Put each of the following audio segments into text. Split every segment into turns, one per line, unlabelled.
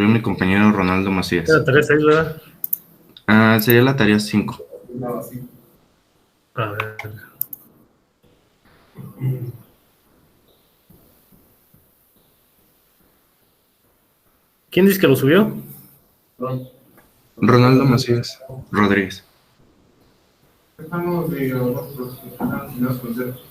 mi compañero Ronaldo Macías.
Era tarea 6, ¿verdad?
Sería la tarea 5.
A ver. ¿Quién dice que lo subió?
Ronaldo Macías Rodríguez.
Estamos de nosotros, los consejos.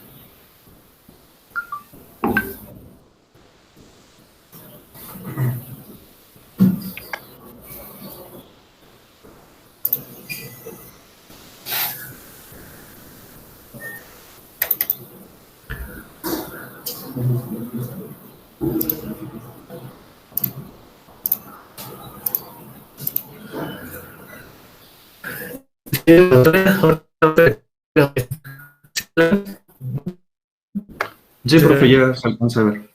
Sí, profe, ya se alcanza a ver.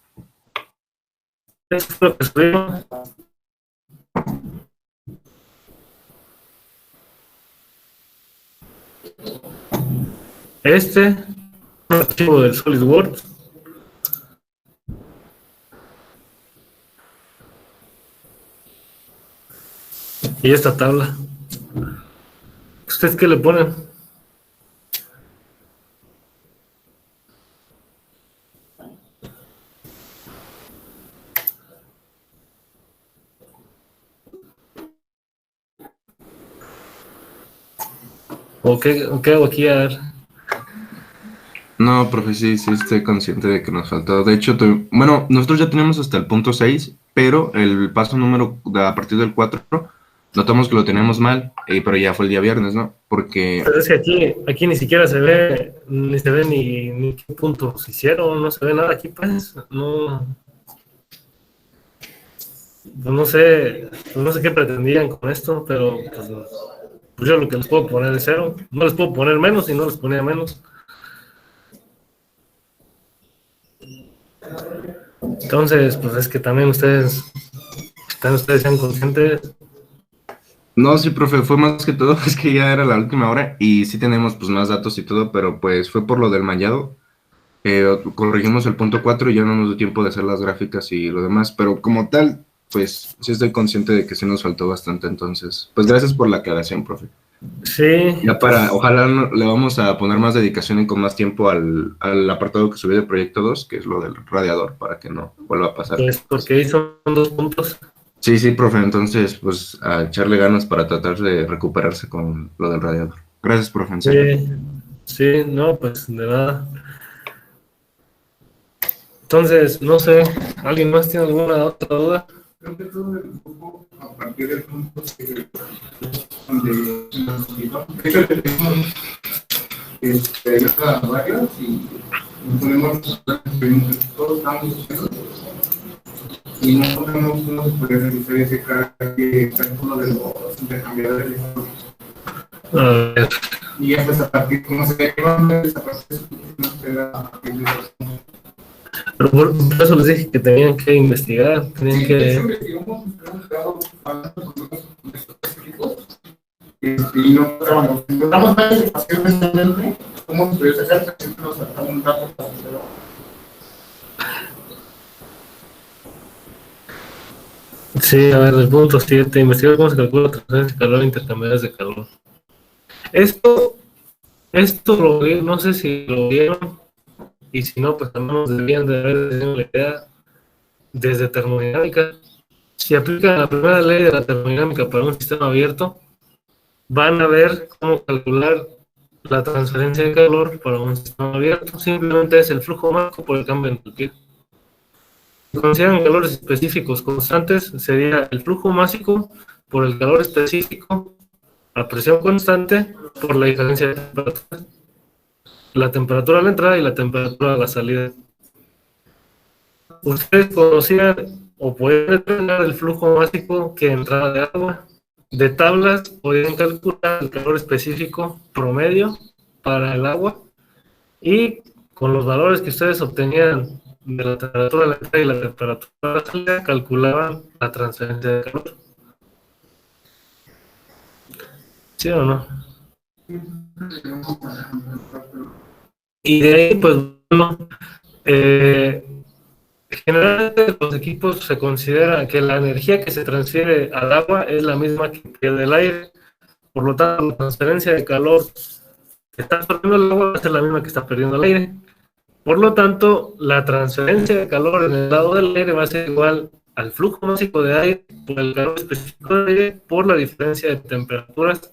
Esto fue lo que subió. Un archivo del SolidWorks. Y esta tabla. ¿Ustedes qué le ponen? ¿O qué hago aquí? A ver.
No, profe, sí estoy consciente de que nos faltó. De hecho, bueno, nosotros ya tenemos hasta el punto 6, pero el paso número a partir del 4, notamos que lo tenemos mal, pero ya fue el día viernes, ¿no? Porque
Pero es que aquí ni siquiera se ve ni qué puntos hicieron, no se ve nada aquí, pues. No sé qué pretendían con esto, pero pues yo lo que les puedo poner es 0. No les puedo poner menos y no les ponía menos. Entonces, pues es que también ustedes sean conscientes.
no, sí, profe, fue más que todo, es que ya era la última hora y sí tenemos pues más datos y todo, pero pues fue por lo del mallado. Corregimos el punto 4 y ya no nos dio tiempo de hacer las gráficas y lo demás, pero como tal, pues sí estoy consciente de que sí nos faltó bastante, entonces, pues gracias por la aclaración, profe.
Sí,
Ya
pues,
ojalá le vamos a poner más dedicación y con más tiempo al apartado que subí de Proyecto 2, que es lo del radiador, para que no vuelva a pasar.
pues porque ahí son 2 puntos.
Sí, profe, entonces, pues a echarle ganas para tratar de recuperarse con lo del radiador. Gracias, profe, en serio.
Sí, no, pues de nada. Entonces, no sé, ¿alguien más tiene alguna otra duda?
Creo que todo el grupo, a partir del punto que donde nos explicó, de hecho, tenemos varios y nos ponemos todos estamos haciendo y no podemos uno se puede realizar ese cálculo de los intercambiadores.
A ver,
Y ya pues a partir, como se llevan esa parte, nos queda a partir de los
pero por eso les dije que tenían que investigar, tenían que...
investigamos, hemos estado hablando con estos equipos y no encontramos varias ecuaciones realmente, cómo se puede sacar, siempre nos sacamos un dato para hacerlo.
Sí, a ver, el punto 7, investigar cómo se calcula la transferencia de calor e intercambiadores de calor. Esto no sé si lo vieron, y si no, pues también nos debían de haber tenido la idea desde termodinámica. Si aplican la primera ley de la termodinámica para un sistema abierto, van a ver cómo calcular la transferencia de calor para un sistema abierto. Simplemente es el flujo máximo por el cambio de entropía. Si consideran calores específicos constantes, sería el flujo máximo por el calor específico a presión constante por la diferencia de temperatura. La temperatura a la entrada y la temperatura a la salida. Ustedes conocían o pueden determinar el flujo máximo que entraba de agua. De tablas podían calcular el calor específico promedio para el agua y con los valores que ustedes obtenían de la temperatura de la entrada y la temperatura de la salida calculaban la transferencia de calor. ¿Sí o no? Y de ahí, pues bueno, eh, Generalmente los equipos se considera que la energía que se transfiere al agua es la misma que pierde el aire, por lo tanto la transferencia de calor que está absorbiendo el agua va a ser la misma que está perdiendo el aire. Por lo tanto, la transferencia de calor en el lado del aire va a ser igual al flujo máximo de aire por el calor específico de aire por la diferencia de temperaturas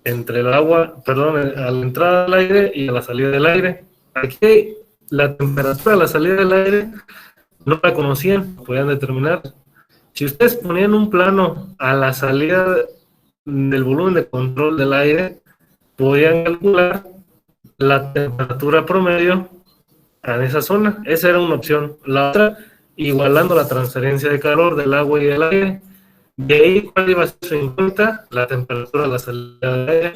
entre el agua, perdón, a la entrada del aire y a la salida del aire. Aquí la temperatura a la salida del aire no la conocían, podían determinar. Si ustedes ponían un plano a la salida del volumen de control del aire, podían calcular la temperatura promedio en esa zona. Esa era una opción. La otra, igualando la transferencia de calor del agua y del aire. De ahí, ¿cuál iba a ser en cuenta? La temperatura a la salida del aire.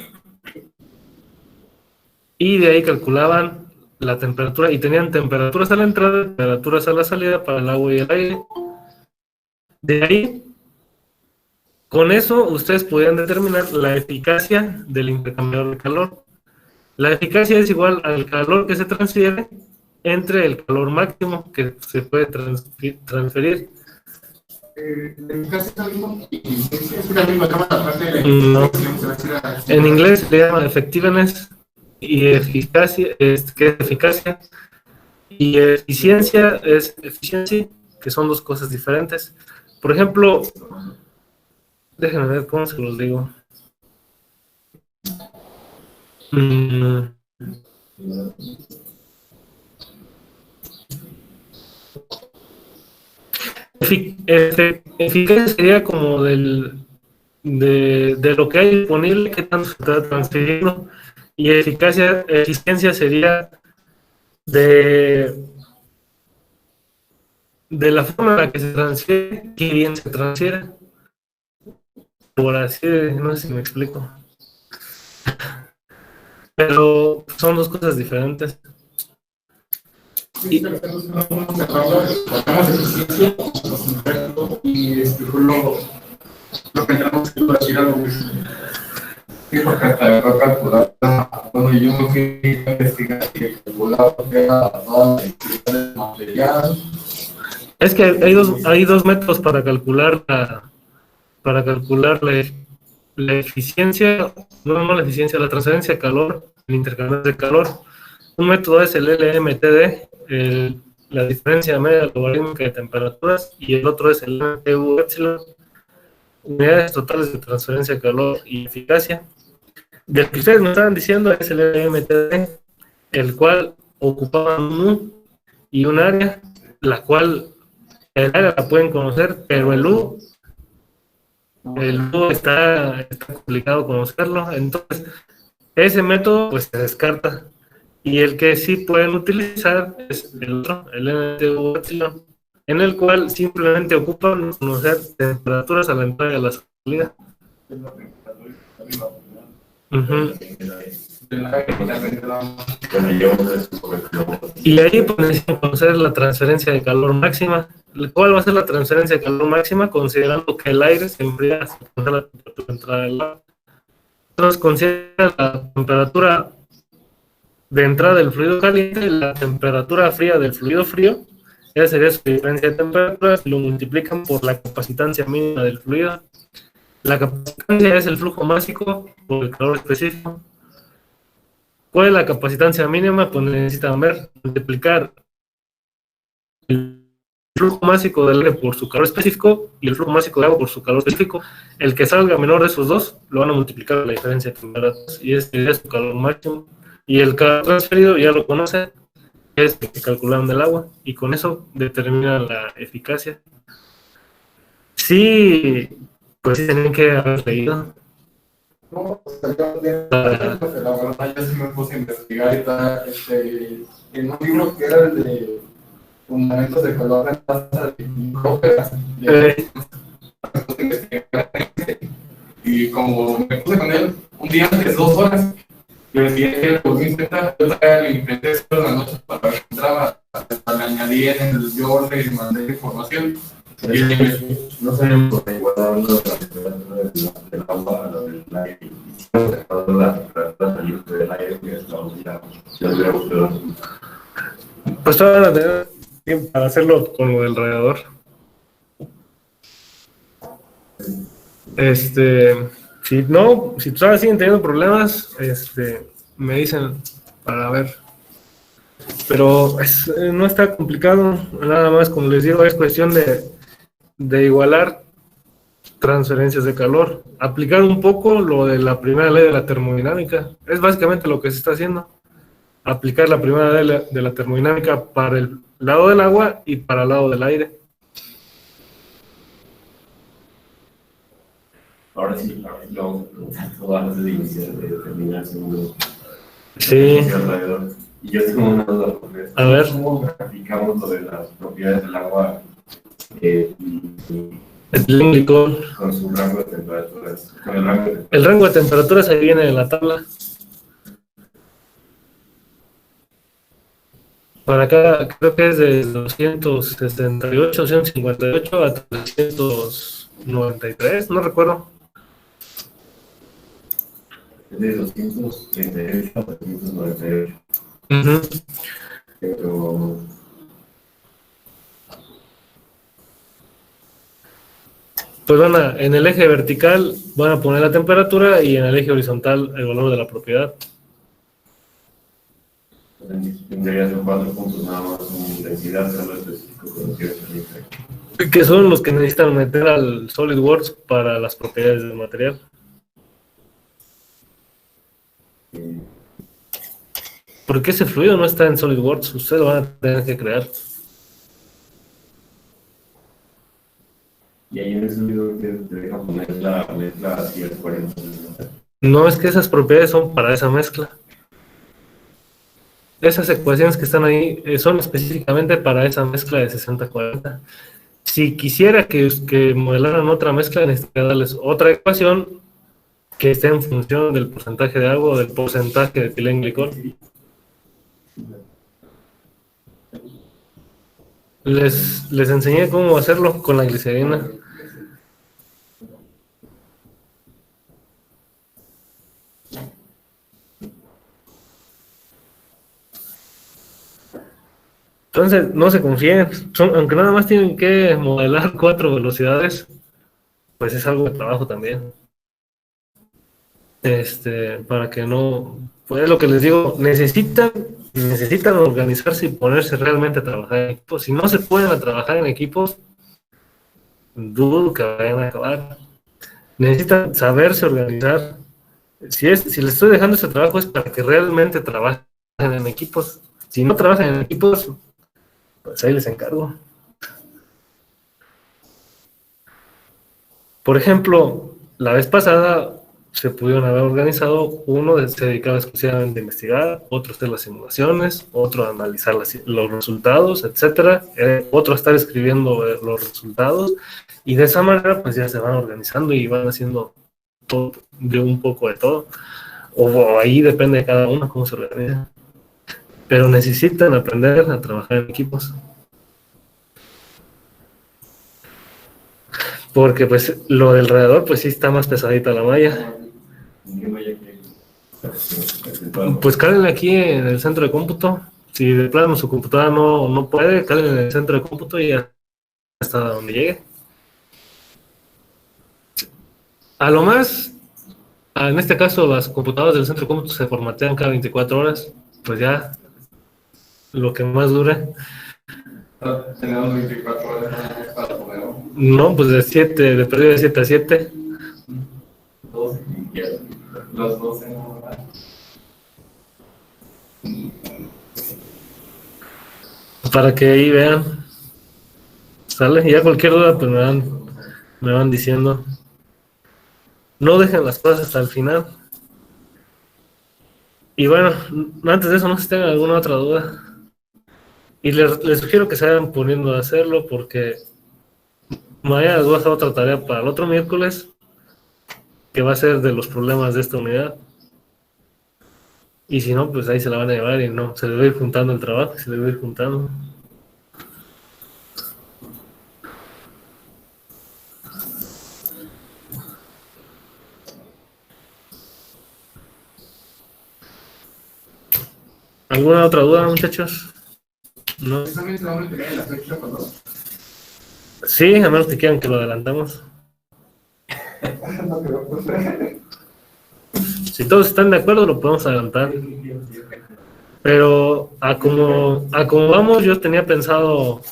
Y de ahí calculaban la temperatura y tenían temperaturas a la entrada, temperaturas a la salida para el agua y el aire. De ahí, con eso, ustedes podían determinar la eficacia del intercambiador de calor. La eficacia es igual al calor que se transfiere entre el calor máximo que se puede transferir. No. En inglés se llama effectiveness y eficacia que es eficacia y eficiencia es efficiency, que son dos cosas diferentes. Por ejemplo, déjenme ver cómo se los digo. Eficacia sería como de lo que hay disponible, que tanto se está transfiriendo, y eficiencia sería de la forma en la que se transfiere, qué bien se transfiere. Por así, no sé si me explico. Pero son dos cosas diferentes. Y lo
que tenemos que decir algo sí, porque hasta calcular, bueno, yo me fui a investigar y calcular que era toda la cantidad de material.
Es que hay dos métodos para calcular la eficiencia, no la eficiencia, la transferencia de calor, el intercambio de calor. Un método es el LMTD, la diferencia media logarítmica de temperaturas, y el otro es el MTU epsilon, unidades totales de transferencia de calor y eficacia. Del que ustedes me estaban diciendo es el LMTD, el cual ocupaba un U y un área, la cual el área la pueden conocer, pero el U está complicado conocerlo. Entonces, ese método pues se descarta. Y el que sí pueden utilizar es el otro, el MTU epsilon, en el cual simplemente ocupan conocer temperaturas a la entrada y a la salida. Y ahí pues necesitamos conocer la transferencia de calor máxima. ¿Cuál va a ser la transferencia de calor máxima? Considerando que el aire se enfría hasta la temperatura de entrada del agua. Entonces considera la temperatura de entrada del fluido caliente y la temperatura fría del fluido frío. Esa sería su diferencia de temperaturas, y lo multiplican por la capacitancia mínima del fluido. La capacitancia es el flujo másico por el calor específico. ¿Cuál es la capacitancia mínima? Pues necesitan multiplicar el flujo másico del aire por su calor específico y el flujo másico de agua por su calor específico. El que salga menor de esos dos lo van a multiplicar por la diferencia de temperaturas, y ese es su calor máximo. Y el calor transferido ya lo conocen, es el que calcularon del agua, y con eso determinan la eficacia. Sí, pues sí tenían que haber leído.
No, la verdad yo sí me puse a investigar y tal, en un libro que era el de Fundamentos de Calor en tasa de micróperas. Y como me puse con él un día antes, 2 horas, yo decía que por mi cuenta, yo le intenté todas las noches para ver si entraba, hasta le añadí en el yo le mandé información.
No sabemos por igualdad la temperatura del agua a la del aire. La temperatura del aire, que es la unidad.
Pues toda la para hacerlo con lo del radiador. Si no, si todavía siguen teniendo problemas, me dicen para ver. Pero no está complicado, nada más, como les digo, es cuestión de igualar transferencias de calor. Aplicar un poco lo de la primera ley de la termodinámica. Es básicamente lo que se está haciendo. Aplicar la primera ley de la termodinámica para el lado del agua y para el lado del aire.
Ahora sí, lo vamos a preguntar todo antes de iniciar, de terminar segundo.
Sí.
Alrededor. Y yo tengo una duda, porque
A ver.
¿cómo graficamos lo de las propiedades del agua
El glicol.
con su rango de temperaturas? Con el rango de temperaturas.
El rango de temperaturas ahí viene en la tabla. Para acá creo que es de 268, 258 a 393, no recuerdo.
Es de 238 a 398. Pero
Pues en el eje vertical van a poner la temperatura y en el eje horizontal el valor de la propiedad.
tendría que ser 4 puntos nada más, como intensidad, calor específico, conocido.
Que son los que necesitan meter al SolidWorks para las propiedades del material. Porque ese fluido no está en SolidWorks, ustedes lo van a tener que crear.
Y ahí en ese video que te deja poner la mezcla así al 40.
No, es que esas propiedades son para esa mezcla. Esas ecuaciones que están ahí son específicamente para esa mezcla de 60-40. Si quisiera que modelaran otra mezcla, necesitaría darles otra ecuación que esté en función del porcentaje de agua o del porcentaje de etilenglicol. Les enseñé cómo hacerlo con la glicerina. Entonces, no se confíen, aunque nada más tienen que modelar 4 velocidades, pues es algo de trabajo también. Para que no, pues es lo que les digo, necesitan organizarse y ponerse realmente a trabajar en equipos. Si no se pueden a trabajar en equipos, dudo que vayan a acabar. Necesitan saberse organizar. Si les estoy dejando ese trabajo es para que realmente trabajen en equipos. Si no trabajan en equipos, pues ahí les encargo. Por ejemplo, la vez pasada se pudieron haber organizado, uno se dedicaba exclusivamente a investigar, otro a hacer las simulaciones, otro a analizar los resultados, etcétera, otro a estar escribiendo los resultados, y de esa manera pues ya se van organizando y van haciendo todo, de un poco de todo, o ahí depende de cada uno cómo se organiza. Pero necesitan aprender a trabajar en equipos. Porque pues lo del radiador pues sí está más pesadita la malla. Pues cálenle aquí en el centro de cómputo. Si de plano su computadora no puede, cálenle en el centro de cómputo y hasta donde llegue. A lo más, en este caso las computadoras del centro de cómputo se formatean cada 24 horas. Pues ya, lo que más dure.
Tenemos 24 horas para poder.
No, pues de periodo de 7 a 7.
12, los 12 no.
Para que ahí vean. ¿Sale? Y ya cualquier duda pues me van diciendo. No dejen las cosas hasta el final. Y bueno, antes de eso no sé si tengan alguna otra duda. Y les sugiero que se vayan poniendo a hacerlo porque mañana les voy a hacer otra tarea para el otro miércoles que va a ser de los problemas de esta unidad. Y si no, pues ahí se la van a llevar y no, se les va a ir juntando el trabajo, se les va a ir juntando. ¿Alguna otra duda, muchachos? ¿no?
¿Eso también se va a mantener en la fecha cuando?
Sí, a menos que quieran que lo adelantemos.
No creo, pues.
Si todos están de acuerdo, lo podemos adelantar. Pero a como vamos, yo tenía pensado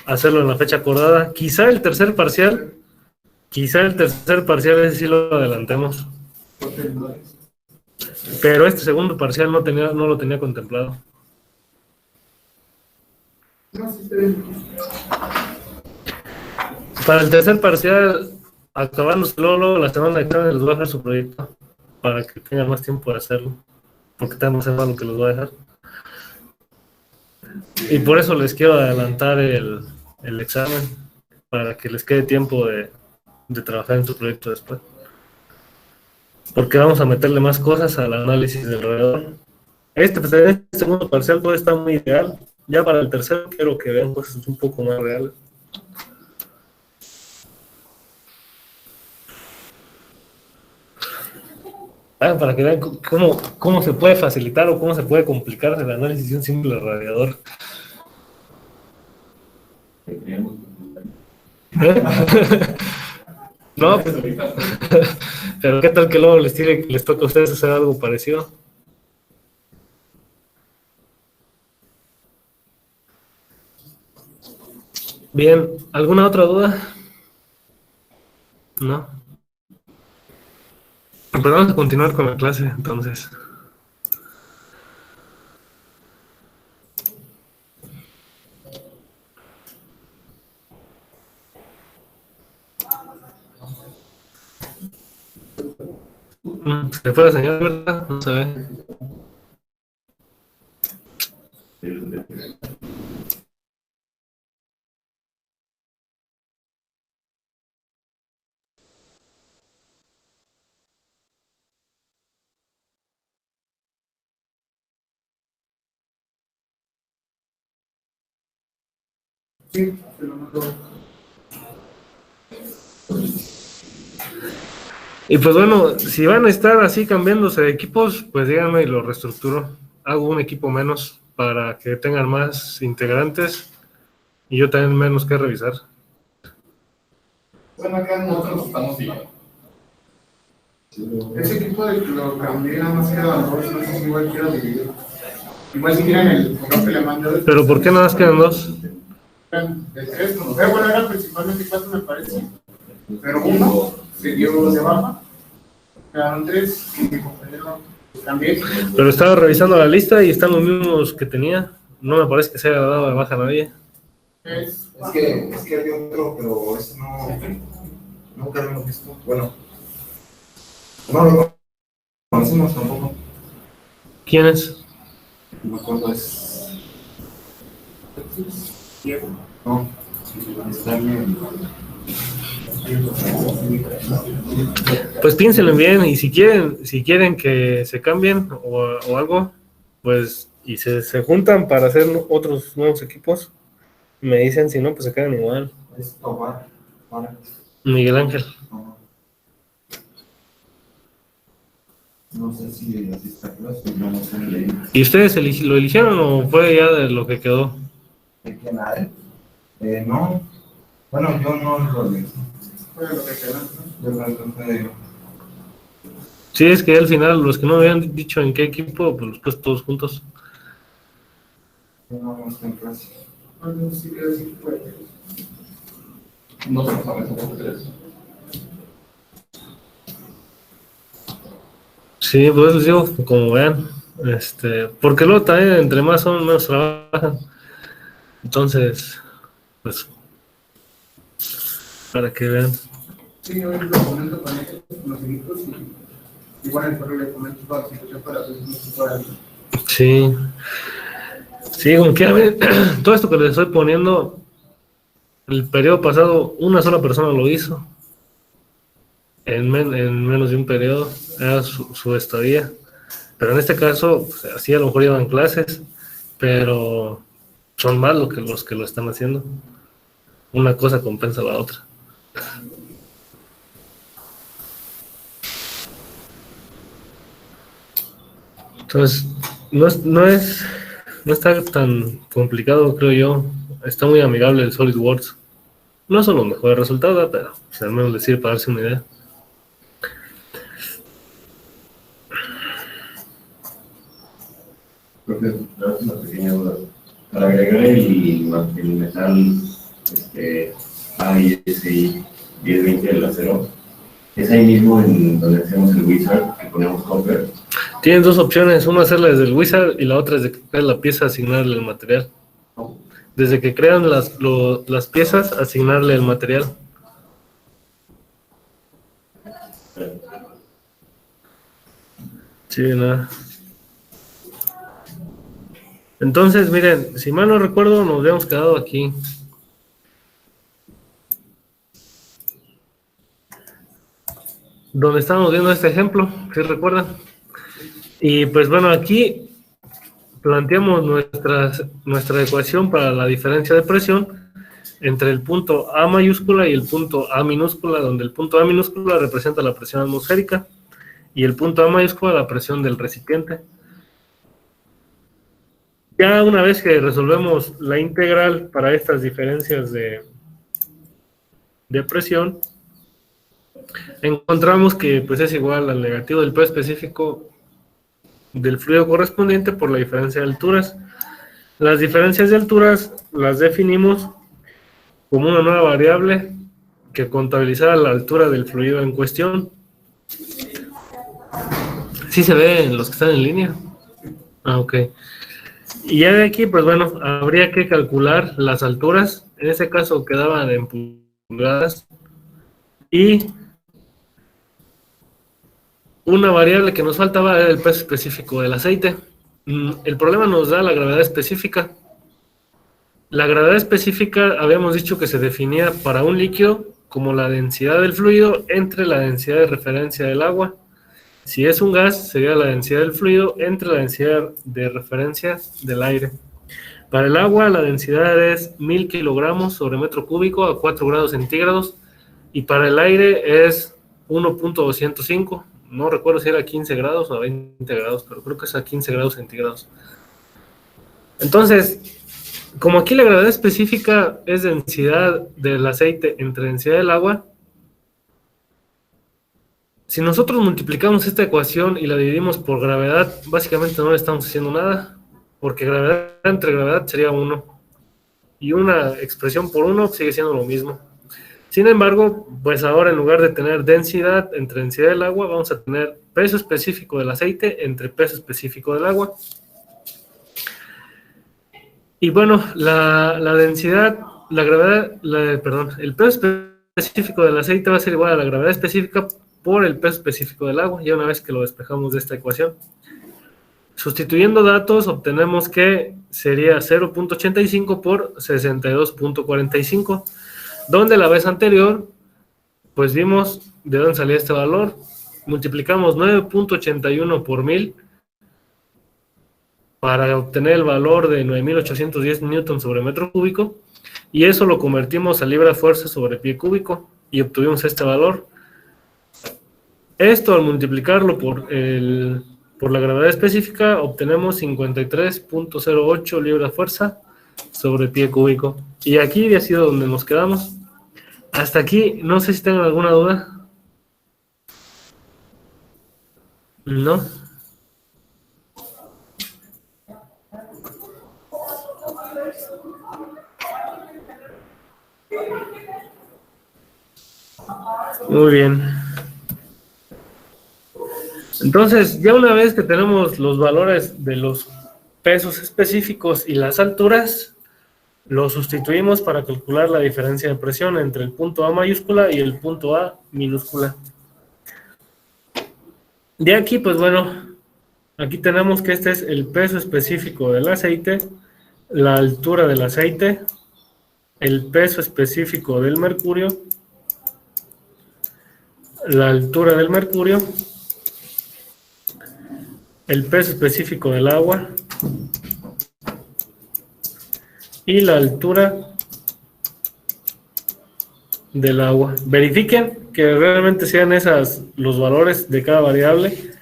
hacerlo en la fecha acordada. Quizá el tercer parcial ese sí lo adelantemos. Pero este segundo parcial no lo tenía contemplado.
No, sí, está bien.
Para el tercer parcial, acabándose luego la semana de examen les voy a dejar su proyecto para que tengan más tiempo de hacerlo. Porque tenemos más lo que les voy a dejar. Y por eso les quiero adelantar el examen, para que les quede tiempo de trabajar en su proyecto después. Porque vamos a meterle más cosas al análisis del alrededor. Este segundo parcial todo está muy ideal. Ya para el tercero quiero que vean cosas un poco más reales. Para que vean cómo se puede facilitar o cómo se puede complicar el análisis de un simple radiador. No, pero ¿qué tal que luego les toca a ustedes hacer algo parecido? Bien, ¿alguna otra duda? No. Pues vamos a continuar con la clase, entonces. Se fue la señal, ¿verdad? No se ve.
Sí, se lo mando.
Y pues bueno, si van a estar así cambiándose de equipos, pues díganme y lo reestructuro. Hago un equipo menos para que tengan más integrantes y yo también menos que revisar.
Bueno, acá nosotros estamos igual. Ese equipo de que lo cambié, nada más quedan dos, no sé si igual quiero dividir. Igual si quieren el correo que le mandé.
Pero ¿por qué nada más quedan dos?
De tres, no sé, bueno, eran principalmente cuatro, me parece. Pero uno se dio de baja. Quedaron tres y mi compañero también.
Pero estaba revisando la lista y están los mismos que tenía. No me parece que se haya dado de baja a nadie.
Es que había otro, pero ese nunca lo hemos visto. Bueno, no lo conocemos tampoco.
¿Quién es?
No me acuerdo, es. No, está bien.
Pues piénsenlo bien y si quieren que se cambien o algo, pues y se juntan para hacer otros nuevos equipos, me dicen, si no, pues se quedan igual.
Es Tobar.
Miguel Ángel.
No sé si así está clase, no sé leer.
¿Y ustedes lo eligieron o fue ya de lo que quedó?
¿De quién hay? No, bueno, yo no lo leí.
Fue lo que quedó.
Yo lo fue.
Sí, es que al final los que no habían dicho en qué equipo, pues los puse todos juntos.
No está en clase.
Bueno, sí, creo que sí fue.
No se sabe, somos tres.
Sí, pues les digo, como vean, porque luego también entre más son, menos trabajan. Entonces, pues, para que vean.
Sí, hoy lo comento con ellos, con los equipos, y igual el correo le comento toda la situación para ver si se puede.
Sí, sí, como que a ver, todo esto que les estoy poniendo, el periodo pasado una sola persona lo hizo, en menos de un periodo, era su estadía. Pero en este caso, pues, así a lo mejor llevan clases, pero son más los que lo están haciendo. Una cosa compensa a la otra. Entonces, no es No está tan complicado, creo yo. Está muy amigable el SolidWorks. No son los mejores resultados, pero pues, al menos les sirve para darse una idea.
Creo que es una pequeña duda. Para agregar el metal AISI 1020 del acero, ¿es ahí mismo en donde hacemos el wizard que ponemos copper?
Tienes dos opciones, una hacerla desde el wizard y la otra es de que creas la pieza, asignarle el material. Desde que crean las piezas, asignarle el material. Sí, nada. Entonces, miren, si mal no recuerdo, nos habíamos quedado aquí. Donde estábamos viendo este ejemplo, si recuerdan. Y pues bueno, aquí planteamos nuestra ecuación para la diferencia de presión entre el punto A mayúscula y el punto A minúscula, donde el punto A minúscula representa la presión atmosférica y el punto A mayúscula la presión del recipiente. Ya una vez que resolvemos la integral para estas diferencias de presión, encontramos que pues es igual al negativo del P específico del fluido correspondiente por la diferencia de alturas. Las diferencias de alturas las definimos como una nueva variable que contabilizará la altura del fluido en cuestión. ¿Sí se ve en los que están en línea? Ah, ok. Y ya de aquí, pues bueno, habría que calcular las alturas. En este caso quedaban en pulgadas. Y una variable que nos faltaba era el peso específico del aceite. El problema nos da la gravedad específica. La gravedad específica habíamos dicho que se definía para un líquido como la densidad del fluido entre la densidad de referencia del agua. Si es un gas, sería la densidad del fluido entre la densidad de referencia del aire. Para el agua, la densidad es 1000 kilogramos sobre metro cúbico a 4 grados centígrados. Y para el aire es 1.205. No recuerdo si era 15 grados o a 20 grados, pero creo que es a 15 grados centígrados. Entonces, como aquí la gravedad específica es densidad del aceite entre densidad del agua, si nosotros multiplicamos esta ecuación y la dividimos por gravedad, básicamente no le estamos haciendo nada, porque gravedad entre gravedad sería 1. Y una expresión por 1 sigue siendo lo mismo. Sin embargo, pues ahora en lugar de tener densidad entre densidad del agua, vamos a tener peso específico del aceite entre peso específico del agua. Y bueno, la densidad, la gravedad, el peso específico del aceite va a ser igual a la gravedad específica por el peso específico del agua, ya una vez que lo despejamos de esta ecuación. Sustituyendo datos, obtenemos que sería 0.85 por 62.45, donde la vez anterior, pues vimos de dónde salía este valor. Multiplicamos 9.81 por 1000 para obtener el valor de 9810 newton sobre metro cúbico, y eso lo convertimos a libra-fuerza sobre pie cúbico y obtuvimos este valor. Esto al multiplicarlo por la gravedad específica obtenemos 53.08 libra-fuerza sobre pie cúbico. Y aquí ha sido donde nos quedamos. Hasta aquí, no sé si tengan alguna duda. ¿No? Muy bien. Entonces, ya una vez que tenemos los valores de los pesos específicos y las alturas, los sustituimos para calcular la diferencia de presión entre el punto A mayúscula y el punto A minúscula. De aquí, pues bueno, aquí tenemos que este es el peso específico del aceite, la altura del aceite, el peso específico del mercurio, la altura del mercurio, el peso específico del agua y la altura del agua. Verifiquen que realmente sean los valores de cada variable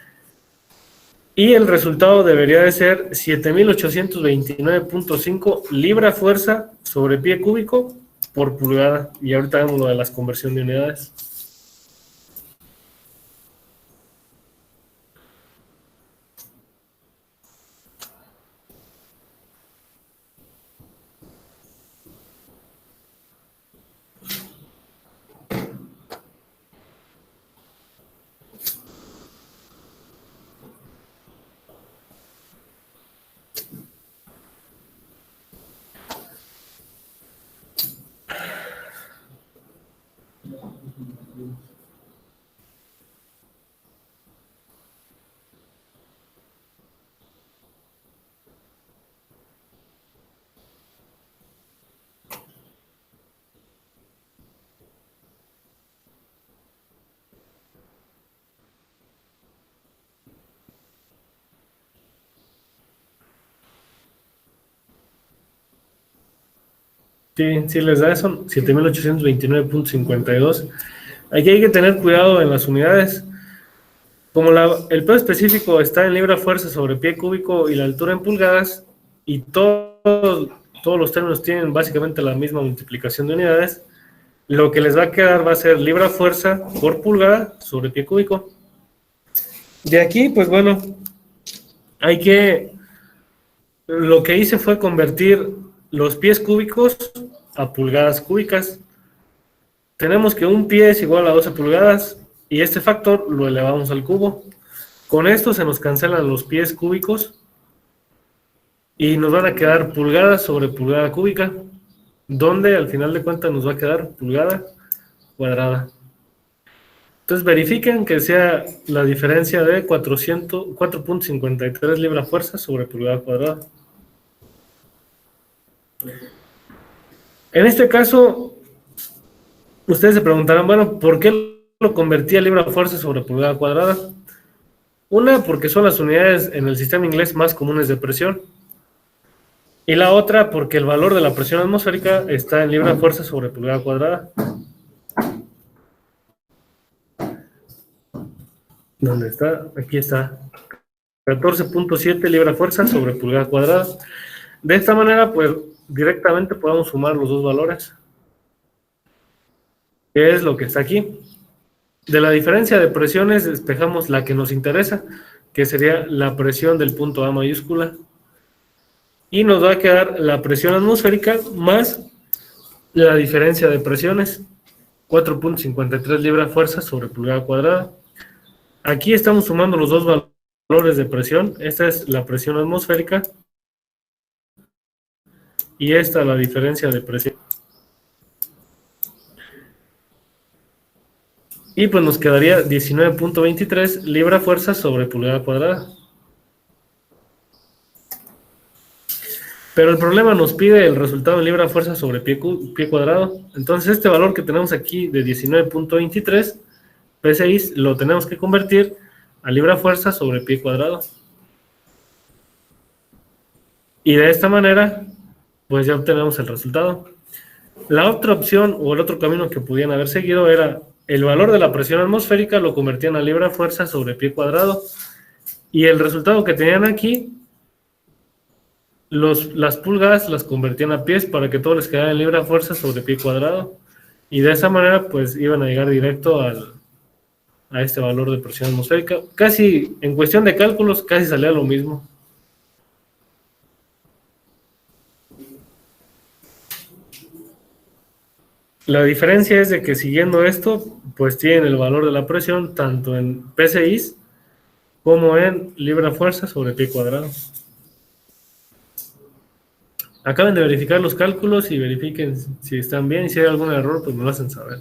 Y el resultado debería de ser 7829.5 libra fuerza sobre pie cúbico por pulgada. Y ahorita vemos lo de las conversión de unidades. Sí, sí les da eso, 7829.52. Aquí hay que tener cuidado en las unidades. Como el peso específico está en libra fuerza sobre pie cúbico y la altura en pulgadas, y todos los términos tienen básicamente la misma multiplicación de unidades, lo que les va a quedar va a ser libra fuerza por pulgada sobre pie cúbico. De aquí, pues bueno, lo que hice fue convertir los pies cúbicos a pulgadas cúbicas. Tenemos que un pie es igual a 12 pulgadas y este factor lo elevamos al cubo. Con esto se nos cancelan los pies cúbicos y nos van a quedar pulgada sobre pulgada cúbica, donde al final de cuentas nos va a quedar pulgada cuadrada. Entonces verifiquen que sea la diferencia de 4.53 libra fuerza sobre pulgada cuadrada. En este caso, ustedes se preguntarán, bueno, ¿por qué lo convertí a libra fuerza sobre pulgada cuadrada? Una, porque son las unidades en el sistema inglés más comunes de presión. Y la otra, porque el valor de la presión atmosférica está en libra fuerza sobre pulgada cuadrada. ¿Dónde está? Aquí está. 14.7 libra fuerza sobre pulgada cuadrada. De esta manera, pues, directamente podemos sumar los dos valores. ¿Qué es lo que está aquí? De la diferencia de presiones despejamos la que nos interesa, que sería la presión del punto A mayúscula. Y nos va a quedar la presión atmosférica más la diferencia de presiones, 4.53 libra fuerza sobre pulgada cuadrada. Aquí estamos sumando los dos valores de presión. Esta es la presión atmosférica y esta la diferencia de presión. Y pues nos quedaría 19.23 libra fuerza sobre pulgada cuadrada. Pero el problema nos pide el resultado en libra fuerza sobre pie cuadrado. Entonces este valor que tenemos aquí de 19.23 P6 lo tenemos que convertir a libra fuerza sobre pie cuadrado. Y de esta manera, pues ya obtenemos el resultado. La otra opción o el otro camino que pudieran haber seguido era el valor de la presión atmosférica lo convertían a libra fuerza sobre pie cuadrado. Y el resultado que tenían aquí, las pulgadas las convertían a pies para que todo les quedara en libra fuerza sobre pie cuadrado. Y de esa manera, pues iban a llegar directo a este valor de presión atmosférica. Casi, en cuestión de cálculos, casi salía lo mismo. La diferencia es de que siguiendo esto, pues tienen el valor de la presión tanto en PSI como en libra fuerza sobre pie cuadrado. Acaben de verificar los cálculos y verifiquen si están bien y si hay algún error, pues me lo hacen saber.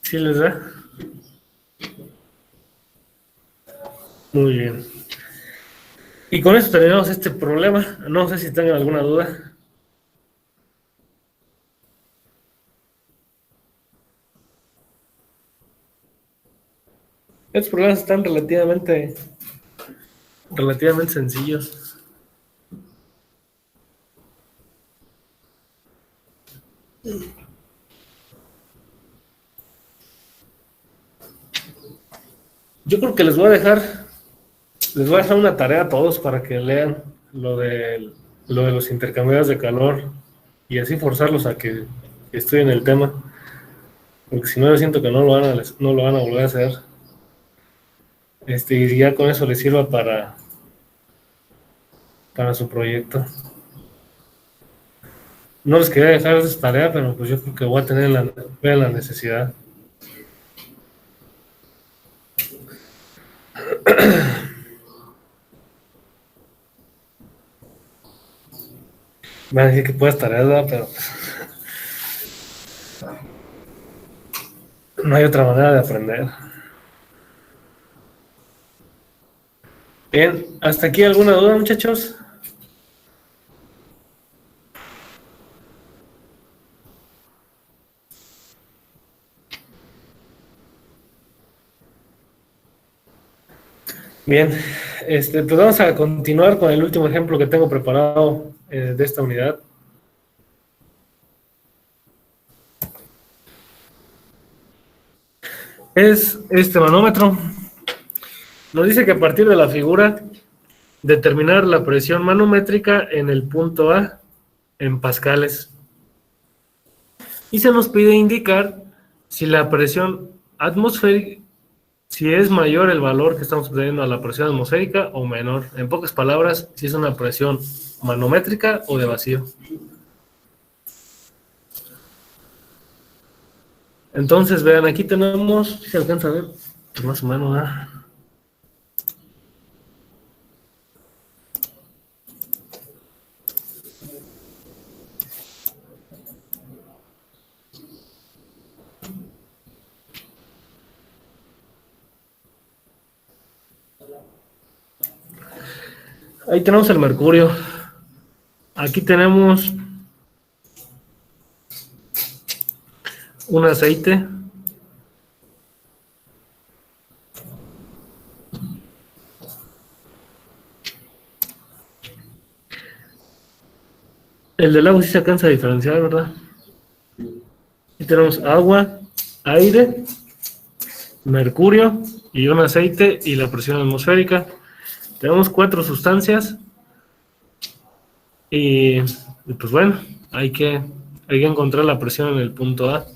¿Sí les da? Muy bien. Y con esto terminamos este problema. No sé si tengan alguna duda. Estos problemas están relativamente sencillos. Yo creo que les voy a dejar una tarea a todos para que lean lo de los intercambiadores de calor y así forzarlos a que estudien el tema, porque si no yo siento que no lo van a volver a hacer. Y ya con eso les sirva para su proyecto. No les quería dejar esa tarea, pero pues yo creo que voy a tener la necesidad. Me van a decir que puedes tareas, ¿verdad? Pero no hay otra manera de aprender. Bien, ¿hasta aquí alguna duda, muchachos? Bien, pues vamos a continuar con el último ejemplo que tengo preparado de esta unidad. Es este manómetro. Nos dice que a partir de la figura, determinar la presión manométrica en el punto A en pascales. Y se nos pide indicar si la presión atmosférica, si es mayor el valor que estamos obteniendo a la presión atmosférica o menor. En pocas palabras, si es una presión manométrica o de vacío. Entonces, vean, aquí tenemos, si se alcanza a ver, más o menos, ¿verdad? Ahí tenemos el mercurio. Aquí tenemos un aceite. El del agua sí se alcanza a diferenciar, ¿verdad? Aquí tenemos agua, aire, mercurio y un aceite y la presión atmosférica. Tenemos 4 sustancias y pues bueno, hay que encontrar la presión en el punto A.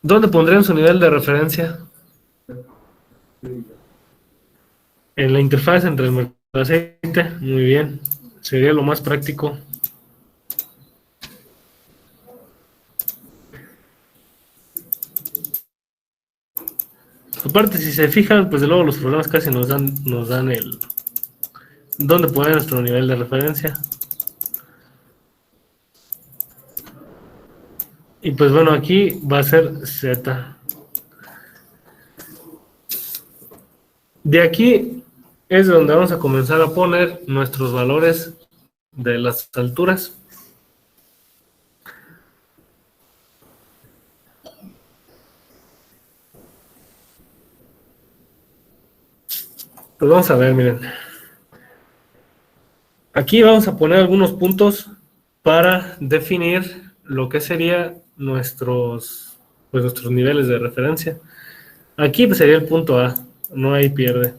¿Dónde pondrían su nivel de referencia? En la interfaz entre el mercurio y el aceite. Muy bien, sería lo más práctico. Aparte, si se fijan, pues de luego los problemas casi nos dan el dónde poner nuestro nivel de referencia. Y pues bueno, aquí va a ser Z. De aquí es donde vamos a comenzar a poner nuestros valores de las alturas. Pues vamos a ver, miren. Aquí vamos a poner algunos puntos para definir lo que sería nuestros niveles de referencia. Aquí pues sería el punto A, no hay pierde.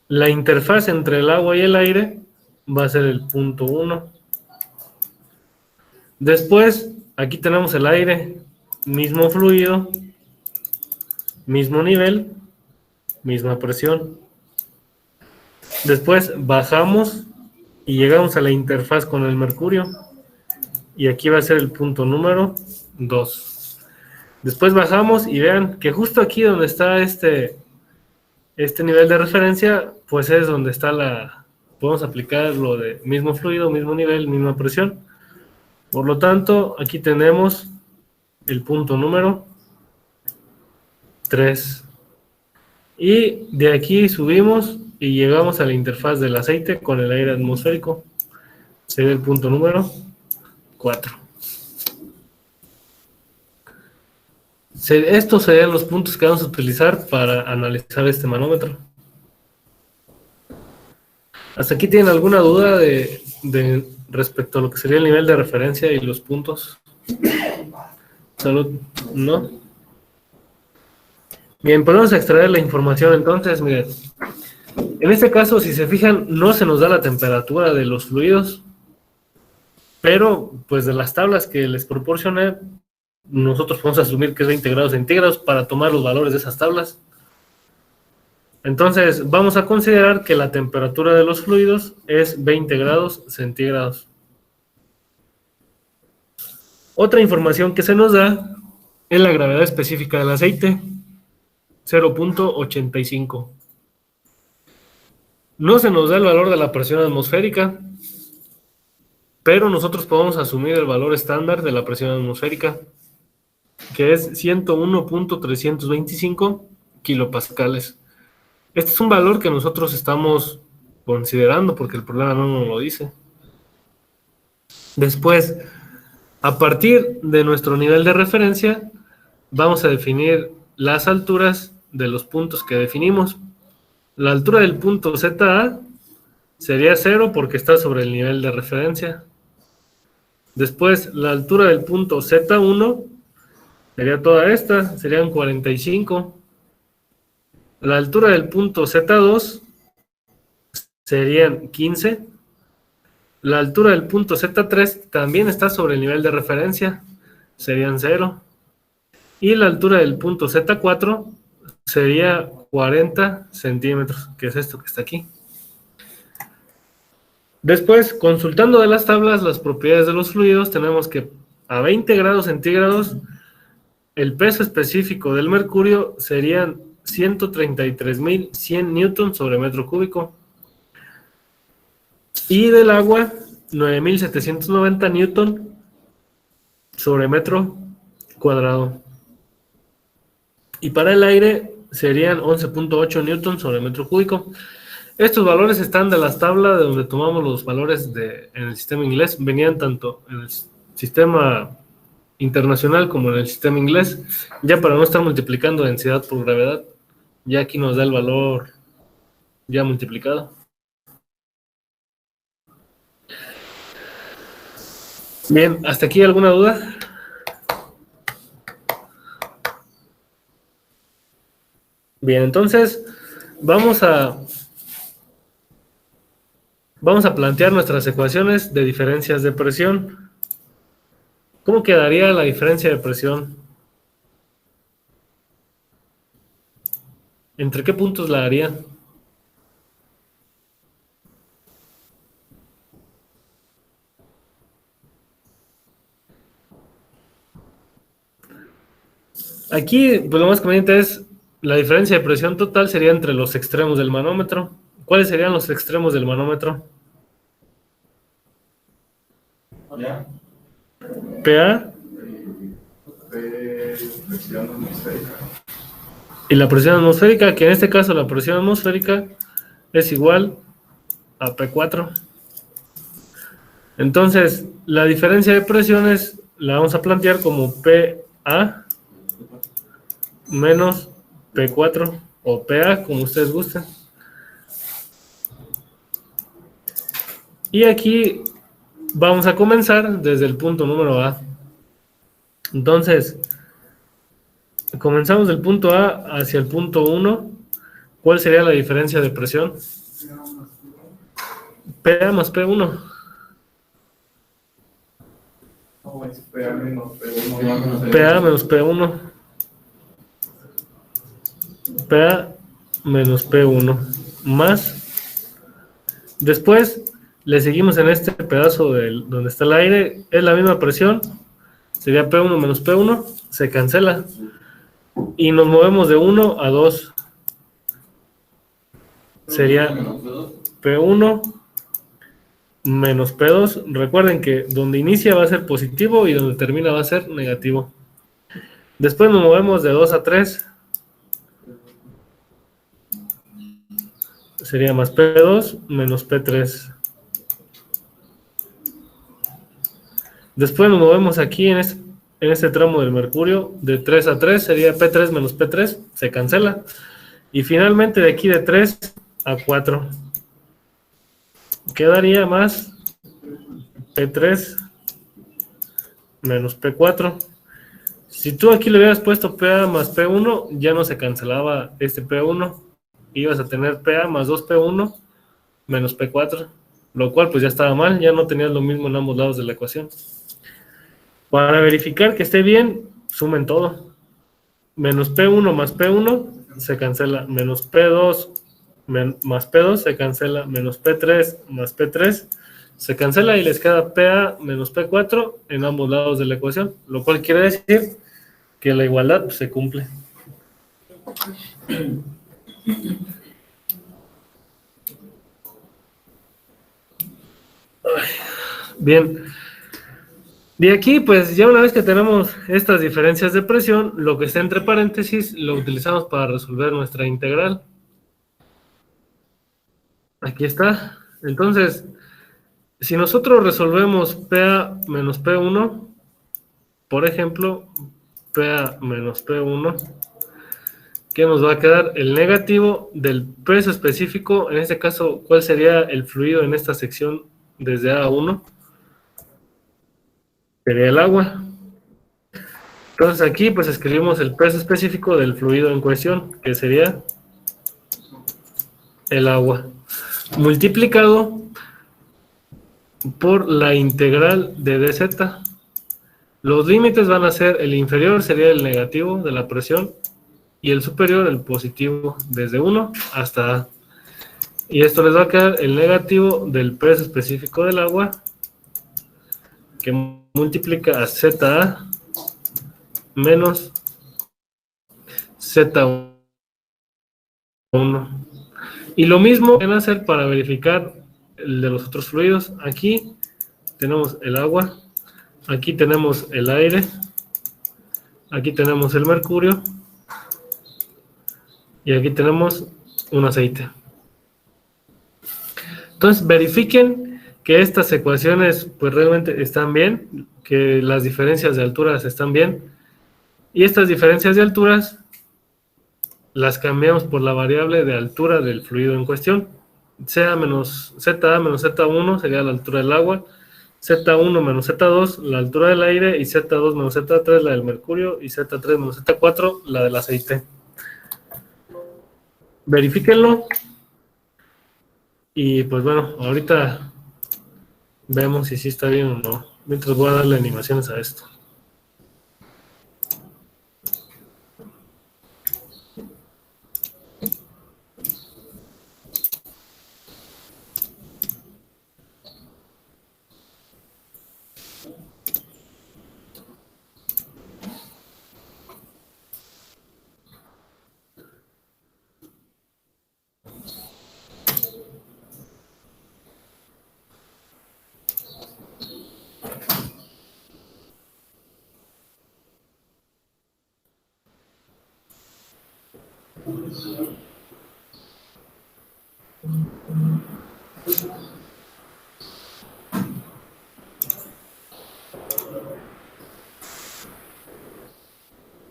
La interfaz entre el agua y el aire va a ser el punto 1. Después, aquí tenemos el aire, mismo fluido, mismo nivel, misma presión. Después bajamos y llegamos a la interfaz con el mercurio. Y aquí va a ser el punto número 2. Después bajamos y vean que justo aquí donde está este nivel de referencia, pues es donde está podemos aplicar lo de mismo fluido, mismo nivel, misma presión. Por lo tanto, aquí tenemos el punto número 3. Y de aquí subimos y llegamos a la interfaz del aceite con el aire atmosférico. Sería el punto número 4. Estos serían los puntos que vamos a utilizar para analizar este manómetro. ¿Hasta aquí tienen alguna duda de respecto a lo que sería el nivel de referencia y los puntos? ¿Salud? ¿No? Bien, podemos extraer la información entonces, miren. En este caso, si se fijan, no se nos da la temperatura de los fluidos, pero pues de las tablas que les proporcioné, nosotros podemos asumir que es 20 grados centígrados para tomar los valores de esas tablas. Entonces, vamos a considerar que la temperatura de los fluidos es 20 grados centígrados. Otra información que se nos da es la gravedad específica del aceite, 0.85. No se nos da el valor de la presión atmosférica, pero nosotros podemos asumir el valor estándar de la presión atmosférica, que es 101.325 kilopascales. Este es un valor que nosotros estamos considerando porque el problema no nos lo dice. Después, a partir de nuestro nivel de referencia, vamos a definir las alturas de los puntos que definimos. La altura del punto ZA sería 0 porque está sobre el nivel de referencia. Después, la altura del punto Z1 sería toda esta, serían 45. La altura del punto Z2 serían 15. La altura del punto Z3 también está sobre el nivel de referencia, serían 0. Y la altura del punto Z4 sería 40 centímetros, que es esto que está aquí. Después, consultando de las tablas las propiedades de los fluidos, tenemos que a 20 grados centígrados el peso específico del mercurio serían 133.100 newton sobre metro cúbico. Y del agua, 9.790 newton sobre metro cuadrado. Y para el aire serían 11.8 newton sobre metro cúbico. Estos valores están de las tablas de donde tomamos los valores en el sistema inglés. Venían tanto en el sistema internacional como en el sistema inglés. Ya para no estar multiplicando densidad por gravedad, ya aquí nos da el valor ya multiplicado. Bien, ¿hasta aquí alguna duda? Bien, entonces vamos a plantear nuestras ecuaciones de diferencias de presión. ¿Cómo quedaría la diferencia de presión? ¿Entre qué puntos la haría? Aquí, pues lo más conveniente es la diferencia de presión total sería entre los extremos del manómetro. ¿Cuáles serían los extremos del manómetro?
¿Ya?
PA
Presión atmosférica.
y la presión atmosférica, que en este caso la presión atmosférica es igual a P4. Entonces, la diferencia de presiones la vamos a plantear como PA menos P4 o PA, como ustedes gusten. Y aquí vamos a comenzar desde el punto número A. Entonces, comenzamos del punto A hacia el punto 1. ¿Cuál sería la diferencia de presión? PA más P1.
No, es PA menos P1.
PA menos P1. PA menos P1 más. Después le seguimos en este pedazo donde está el aire, es la misma presión, sería P1 menos P1, se cancela y nos movemos de 1 a 2, sería P1 menos P2. Recuerden que donde inicia va a ser positivo y donde termina va a ser negativo. Después nos movemos de 2 a 3, sería más P2 menos P3. Después nos movemos aquí en este tramo del mercurio, de 3 a 3 sería P3 menos P3, se cancela. Y finalmente de aquí de 3 a 4 quedaría más P3 menos P4. Si tú aquí le hubieras puesto PA más P1, ya no se cancelaba este P1. Ibas a tener PA más 2P1 menos P4, lo cual pues ya estaba mal, ya no tenías lo mismo en ambos lados de la ecuación. Para verificar que esté bien, sumen todo. Menos P1 más P1 se cancela, menos P2 más P2 se cancela, menos P3 más P3 se cancela y les queda PA menos P4 en ambos lados de la ecuación, lo cual quiere decir que la igualdad se cumple. Bien, de aquí pues ya una vez que tenemos estas diferencias de presión, lo que está entre paréntesis lo utilizamos para resolver nuestra integral. Aquí está. Entonces, si nosotros resolvemos PA menos P1, por ejemplo, PA menos P1, ¿qué nos va a quedar? El negativo del peso específico, en este caso, ¿cuál sería el fluido en esta sección desde A a 1? Sería el agua. Entonces aquí pues escribimos el peso específico del fluido en cuestión, que sería el agua, multiplicado por la integral de dz. Los límites van a ser, el inferior sería el negativo de la presión y el superior el positivo, desde 1 hasta A. Y esto les va a quedar el negativo del peso específico del agua, que multiplica a ZA menos Z1. Y lo mismo van a hacer para verificar el de los otros fluidos. Aquí tenemos el agua, aquí tenemos el aire, aquí tenemos el mercurio y aquí tenemos un aceite. Entonces verifiquen que estas ecuaciones pues realmente están bien, que las diferencias de alturas están bien, y estas diferencias de alturas las cambiamos por la variable de altura del fluido en cuestión. ZA menos Z1 sería la altura del agua, Z1 menos Z2 la altura del aire, y Z2 menos Z3 la del mercurio, y Z3 menos Z4 la del aceite. Verifíquenlo. Y pues bueno, ahorita vemos si sí está bien o no. Mientras voy a darle animaciones a esto.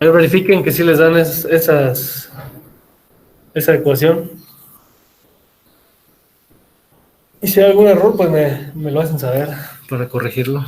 A ver, verifiquen que sí les dan esa ecuación. Y si hay algún error, pues me lo hacen saber para corregirlo.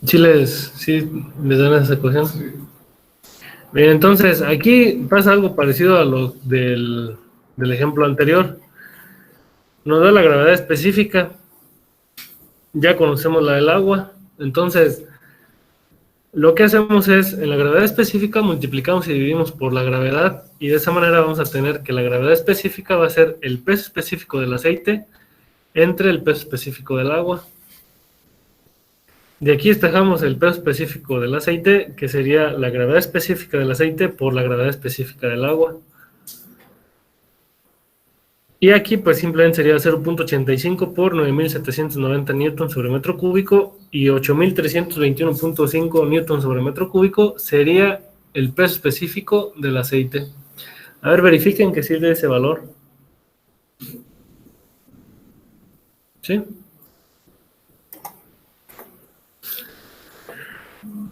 sí les dan esa ecuación. Bien, entonces aquí pasa algo parecido a lo del ejemplo anterior. Nos da la gravedad específica, ya conocemos la del agua, entonces lo que hacemos es, en la gravedad específica multiplicamos y dividimos por la gravedad, y de esa manera vamos a tener que la gravedad específica va a ser el peso específico del aceite entre el peso específico del agua. De aquí despejamos el peso específico del aceite, que sería la gravedad específica del aceite por la gravedad específica del agua. Y aquí pues simplemente sería 0.85 por 9.790 newtons sobre metro cúbico, y 8.321.5 newtons sobre metro cúbico sería el peso específico del aceite. A ver, verifiquen que sí es de ese valor. ¿Sí?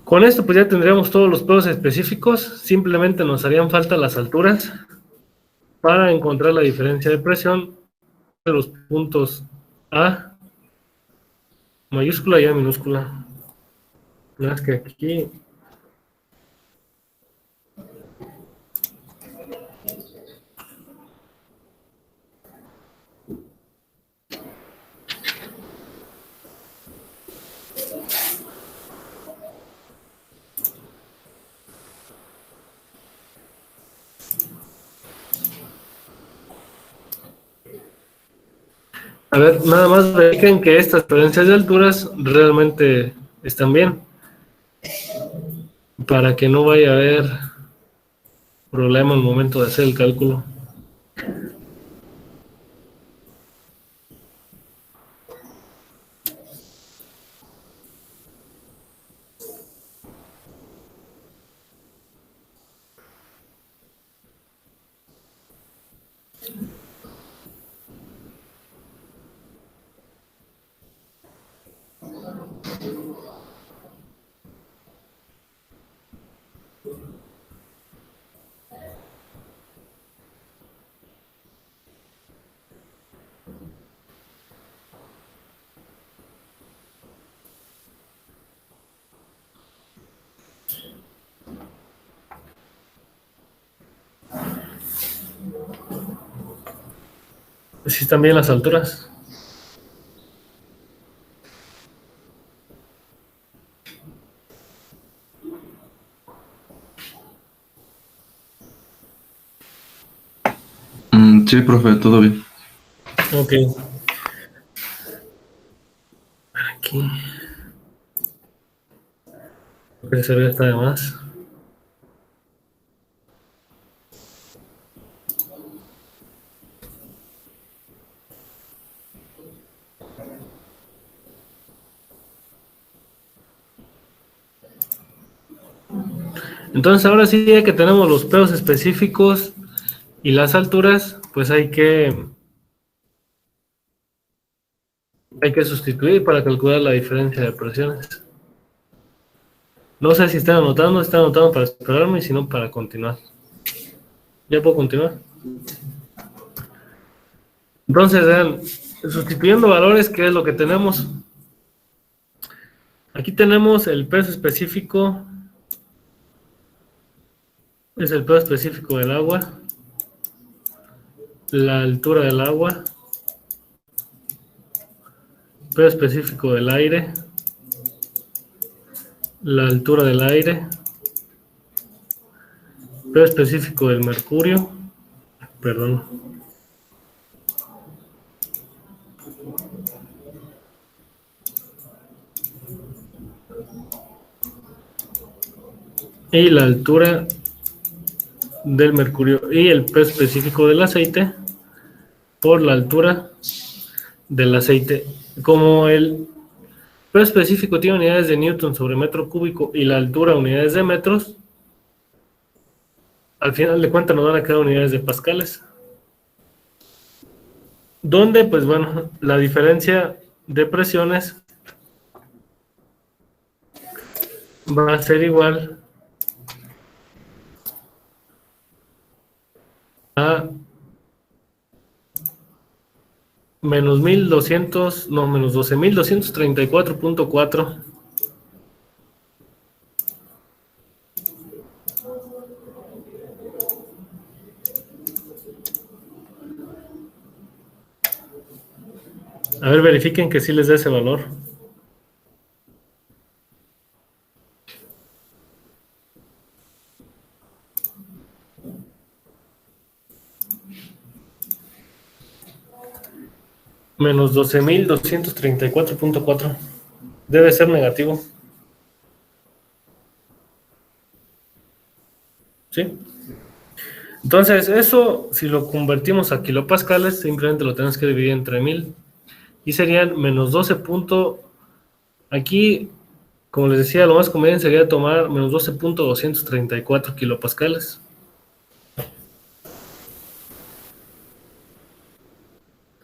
Con esto pues ya tendríamos todos los pesos específicos, simplemente nos harían falta las alturas para encontrar la diferencia de presión de los puntos A mayúscula y A minúscula. Nada más que aquí a ver, nada más verifiquen que estas diferencias de alturas realmente están bien, para que no vaya a haber problema al momento de hacer el cálculo. Sí están bien las alturas.
Sí, profe, todo bien.
Ok. Aquí. El servidor está de más. Entonces ahora sí, ya que tenemos los pesos específicos y las alturas, pues hay que sustituir para calcular la diferencia de presiones. No sé si están anotando para esperarme y si no para continuar. ¿Ya puedo continuar? Entonces, vean, sustituyendo valores, ¿qué es lo que tenemos? Aquí tenemos el peso específico, es el peso específico del agua, la altura del agua, peso específico del aire, la altura del aire, peso específico del mercurio, perdón, y la altura del mercurio, y el peso específico del aceite por la altura del aceite. Como el peso específico tiene unidades de newton sobre metro cúbico y la altura unidades de metros, al final de cuentas nos van a quedar unidades de pascales. Donde, pues bueno, la diferencia de presiones va a ser igual a menos 1234.4 A ver, verifiquen que sí les dé ese valor. Menos 12.234.4. Debe ser negativo. ¿Sí? Entonces, eso, si lo convertimos a kilopascales, simplemente lo tenemos que dividir entre 1000. Y serían menos 12. Aquí, como les decía, lo más conveniente sería tomar menos 12.234 kilopascales.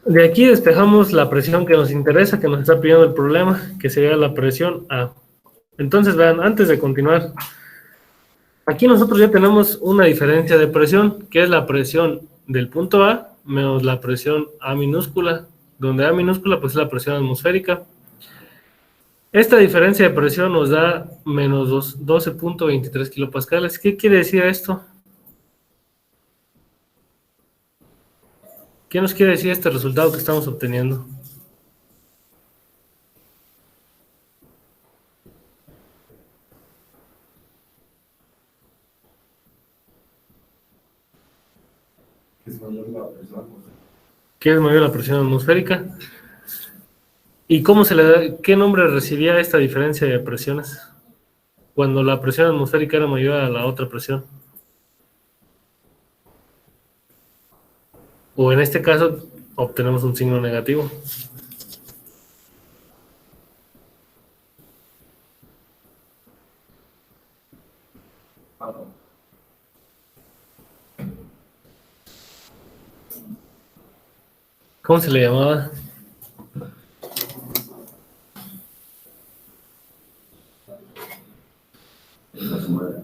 De aquí despejamos la presión que nos interesa, que nos está pidiendo el problema, que sería la presión A. Entonces, vean, antes de continuar, aquí nosotros ya tenemos una diferencia de presión, que es la presión del punto A menos la presión A minúscula, donde A minúscula pues es la presión atmosférica. Esta diferencia de presión nos da menos 12.23 kilopascales. ¿Qué quiere decir esto? ¿Qué nos quiere decir este resultado que estamos obteniendo?
Es mayor la presión.
¿Qué es mayor la presión atmosférica? ¿Y cómo se le da, qué nombre recibía esta diferencia de presiones? Cuando la presión atmosférica era mayor a la otra presión. O en este caso, obtenemos un signo negativo. ¿Cómo se le llamaba?
La suma de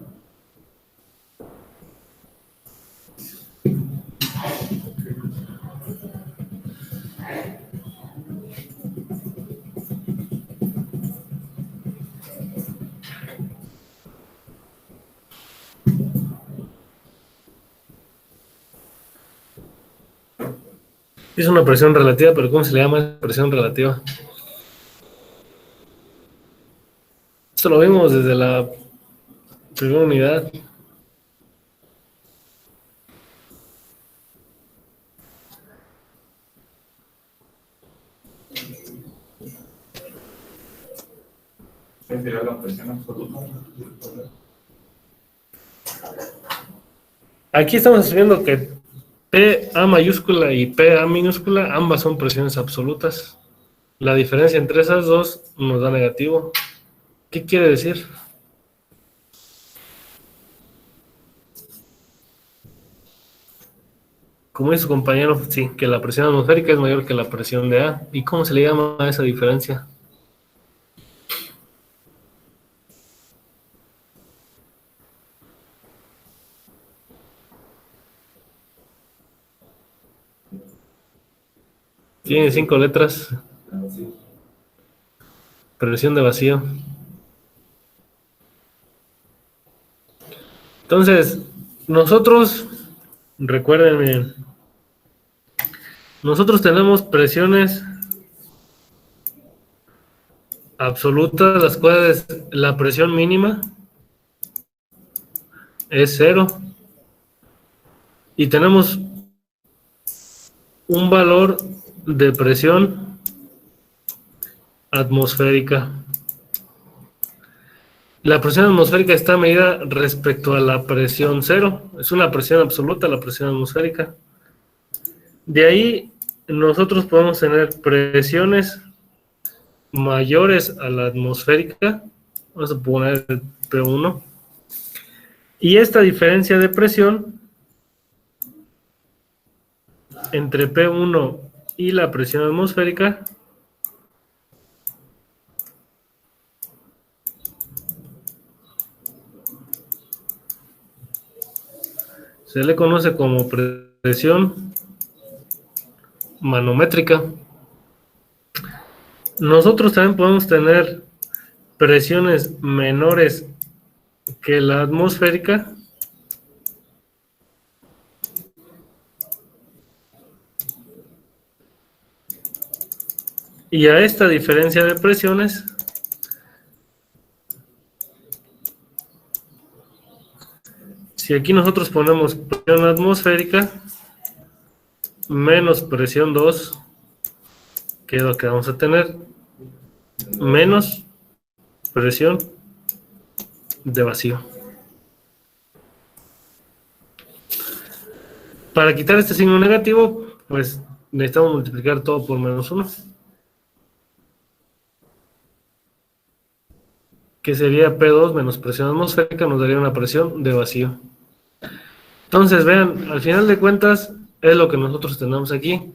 Es una presión relativa, pero ¿cómo se le llama presión relativa? Esto lo vimos desde la primera unidad.
Sería la presión absoluta.
Aquí estamos asumiendo que PA mayúscula y PA minúscula, ambas son presiones absolutas. La diferencia entre esas dos nos da negativo. ¿Qué quiere decir? Como dice su compañero, sí, que la presión atmosférica es mayor que la presión de A. ¿Y cómo se le llama a esa diferencia? Tiene 5 letras. Presión de vacío. Entonces, nosotros, recuerden bien, nosotros tenemos presiones absolutas, las cuales la presión mínima es 0. Y tenemos un valor de presión atmosférica. La presión atmosférica está medida respecto a la presión 0. Es una presión absoluta, la presión atmosférica. De ahí nosotros podemos tener presiones mayores a la atmosférica. Vamos a poner el P1. Y esta diferencia de presión entre P1 y la presión atmosférica se le conoce como presión manométrica. Nosotros también podemos tener presiones menores que la atmosférica Y a esta diferencia de presiones si aquí nosotros ponemos presión atmosférica menos presión 2, que es lo que vamos a tener, menos presión de vacío. Para quitar este signo negativo, pues necesitamos multiplicar todo por menos 1. Que sería P2 menos presión atmosférica, nos daría una presión de vacío. Entonces, vean, al final de cuentas, es lo que nosotros tenemos aquí.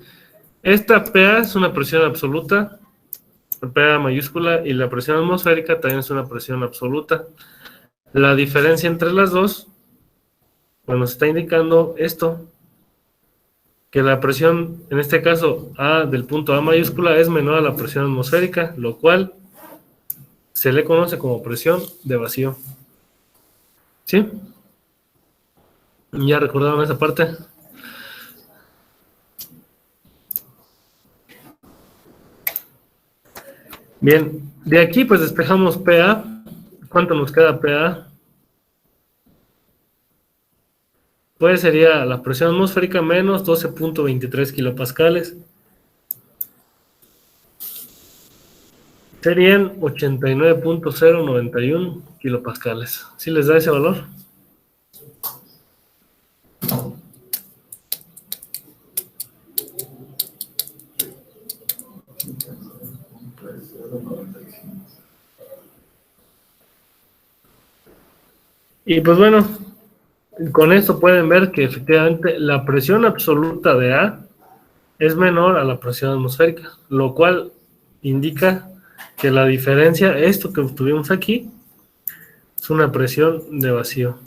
Esta PA es una presión absoluta, PA mayúscula, y la presión atmosférica también es una presión absoluta. La diferencia entre las dos, pues nos está indicando esto, que la presión, en este caso, A del punto A mayúscula, es menor a la presión atmosférica, lo cual se le conoce como presión de vacío. ¿Sí? ¿Ya recordaron esa parte? Bien, de aquí pues despejamos PA. ¿Cuánto nos queda PA? Pues sería la presión atmosférica menos 12.23 kilopascales. Serían 89.091 kilopascales. ¿Sí les da ese valor? Y pues bueno, con esto pueden ver que efectivamente la presión absoluta de A es menor a la presión atmosférica, lo cual indica que la diferencia, esto que obtuvimos aquí, es una presión de vacío.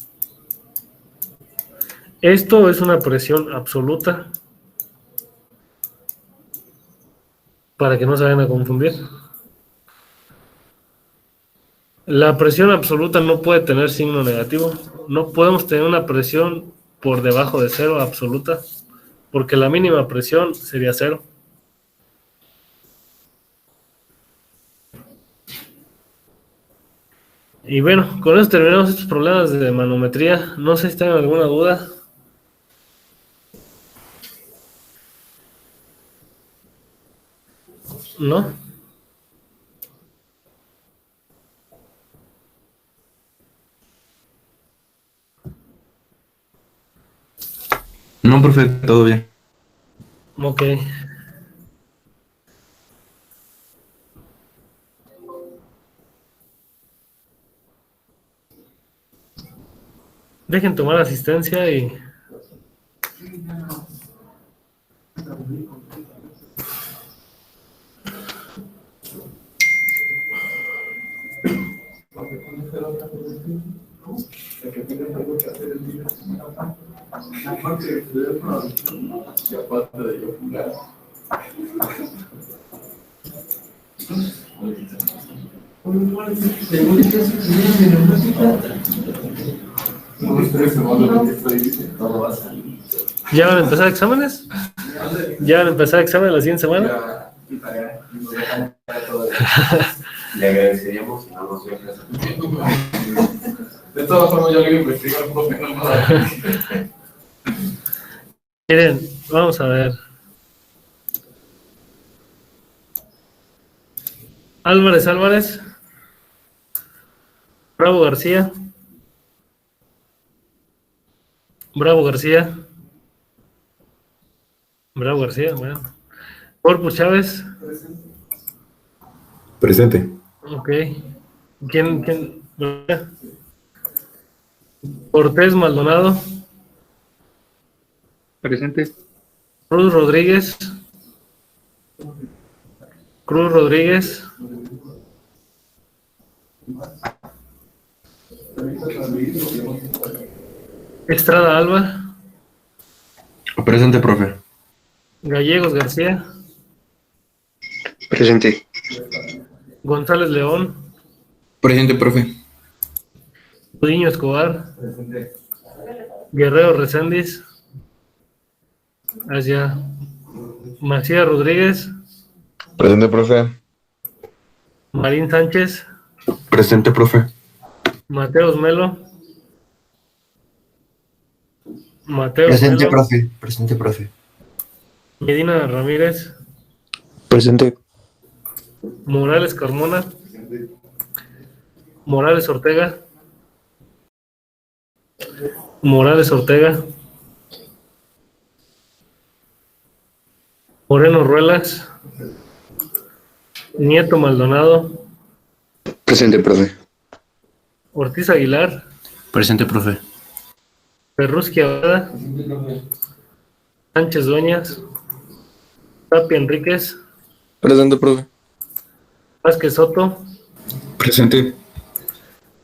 Esto es una presión absoluta, para que no se vayan a confundir. La presión absoluta no puede tener signo negativo. No podemos tener una presión por debajo de 0 absoluta, porque la mínima presión sería 0. Y bueno, con eso terminamos estos problemas de manometría. No sé si tienen alguna duda. ¿No?
No, profe, todo bien.
Ok. Dejen tomar asistencia y... ¿Ya van a empezar exámenes? ¿Ya van a empezar exámenes la siguiente semana?
Le agradeceríamos si no nos dejas.
De todas formas, yo le investigo al profe.
Miren, vamos a ver. Álvarez, Bravo García, bueno. Corpus Chávez,
Presente.
ok. ¿Quién? Cortés Maldonado,
Presente.
Cruz Rodríguez, Estrada Alba,
Presente, profe.
Gallegos García,
Presente.
González León,
Presente, profe.
Gudiño Escobar, Guerrero Reséndiz, allá, Macías Rodríguez,
Presente, profe.
Marín Sánchez,
Presente, profe.
Mateos Melo,
Presente, profe. Presente, profe.
Medina Ramírez,
Presente.
Morales Carmona, Morales Ortega, Moreno Ruelas, Nieto Maldonado,
Presente, profe.
Ortiz Aguilar,
Presente, profe.
Perrusqui Abada, Sánchez Dueñas, Tapia Enríquez,
Presente, profe.
Vázquez Soto
Presente.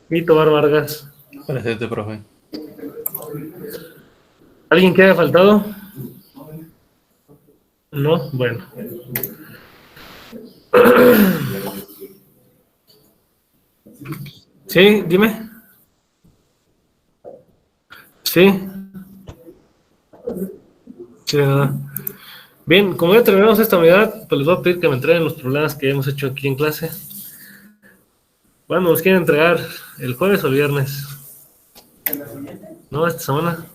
y Tobar Vargas.
Presente, profe.
¿Alguien que haya faltado? No, bueno. Sí, dime. Sí. Sí, nada. Bien, como ya terminamos esta unidad, pues les voy a pedir que me entreguen los problemas que hemos hecho aquí en clase. ¿Cuándo los quieren entregar? ¿El jueves o el viernes? No, esta semana.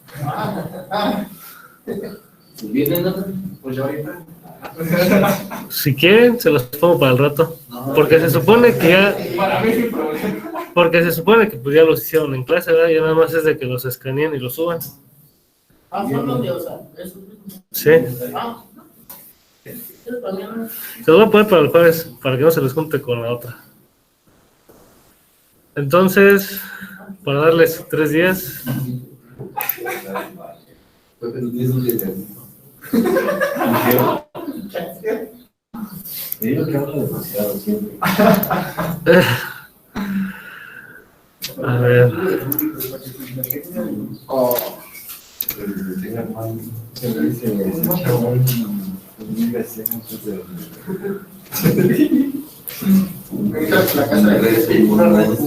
Pues yo ahorita.
Si quieren, se los pongo para el rato. Porque se supone que ya...
Para mí sin problema.
Porque se supone que pues ya los hicieron en clase, ¿verdad? Ya nada más es de que los escaneen y los suban.
Son los de OSA, esos mismos.
Sí.
Ah,
Se los voy a poner para el jueves, para que no se les junte con la otra. Entonces, para darles 3 días.
Digo que hablo demasiado siempre.
A ver.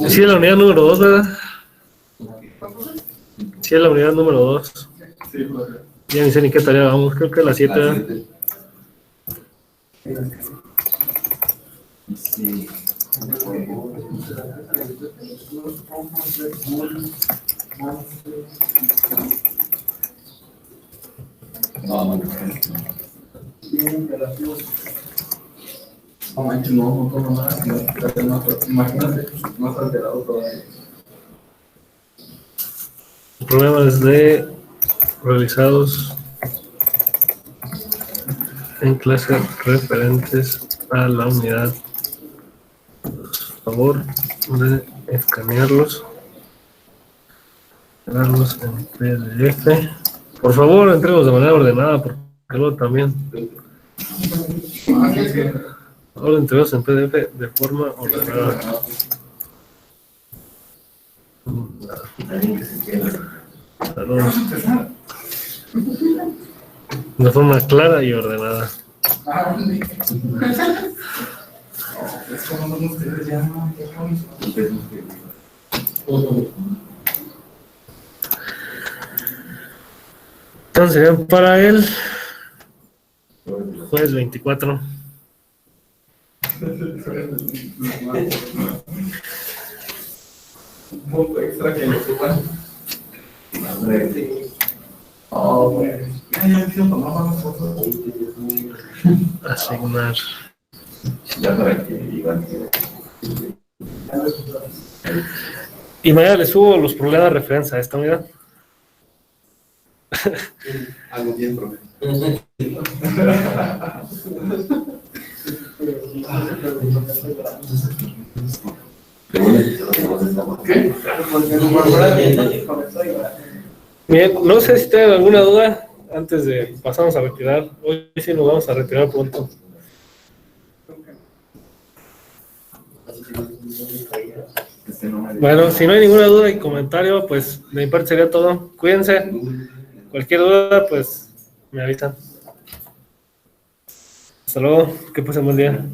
Sí, es la unidad número 2, ¿verdad? Sí, es la unidad número 2. Ya ni sé ni qué tarea vamos, creo que la 7, ¿verdad?
Sí.
No manches, no como nada. Imagínate, más alterado todavía.
Problemas de realizados en clase referentes a la unidad. Por favor de escanearlos en PDF. Por favor, entréguenlos de manera ordenada, porque luego también. Ahora entregamos en PDF de forma ordenada. Saludos. De forma clara y ordenada.
Es como no ustedes ya.
Entonces, para el jueves 24.
Un punto extra que lo suban. Oh, güey. Ya quiero tomar más fotos.
Asignar.
Ya para que digan que
Y mañana les subo los problemas de referencia a esta unidad.
Algo bien, profe. ¿Qué?
Bien, no sé si tienen alguna duda antes de pasarnos a retirar. Hoy sí nos vamos a retirar pronto. Bueno, si no hay ninguna duda y comentario, pues de mi parte sería todo. Cuídense. Cualquier duda, pues me avisan. Hasta luego. Que pasen buen día.